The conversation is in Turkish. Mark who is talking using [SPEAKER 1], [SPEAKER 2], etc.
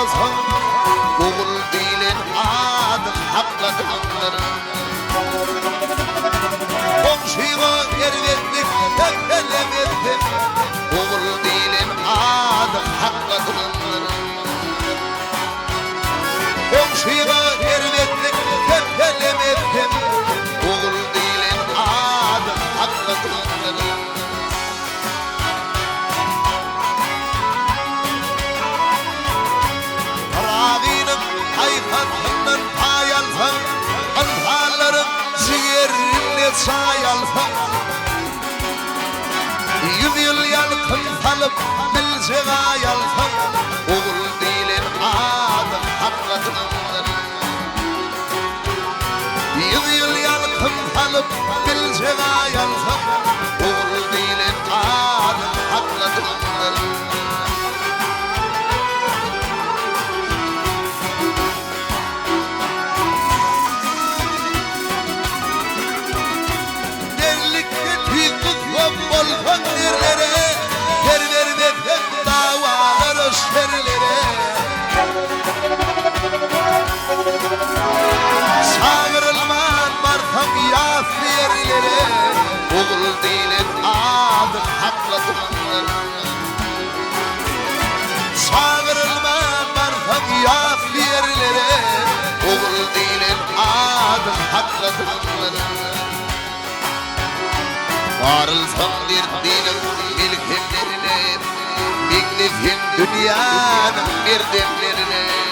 [SPEAKER 1] alsan oğul dilen adım hakladılar. Komşuya ervetlik tepelemedim oğul dilen adım hakladılar. Komşuya ervetlik tepelemedim oğul dilen adım hakladılar. Ayhanından pay alsam, anhalarım ciğerine çay alsam, 100 yıl yankın salıp bilceğay alsam, oğul dilen adım hakladılar. 100 yıl yankın salıp bilceğay alsam, oğul dilen adım hakladılar. Volkan nerlere ver davalar şerlere Çağırılman vartam yaf yerlere oğul dilen adım hakladılar. Çağırılman vartam yaf yerlere oğul dilen adım hakladılar. Varılsam derdinim milkemlerine, miklifim dünyanın birdemlerine.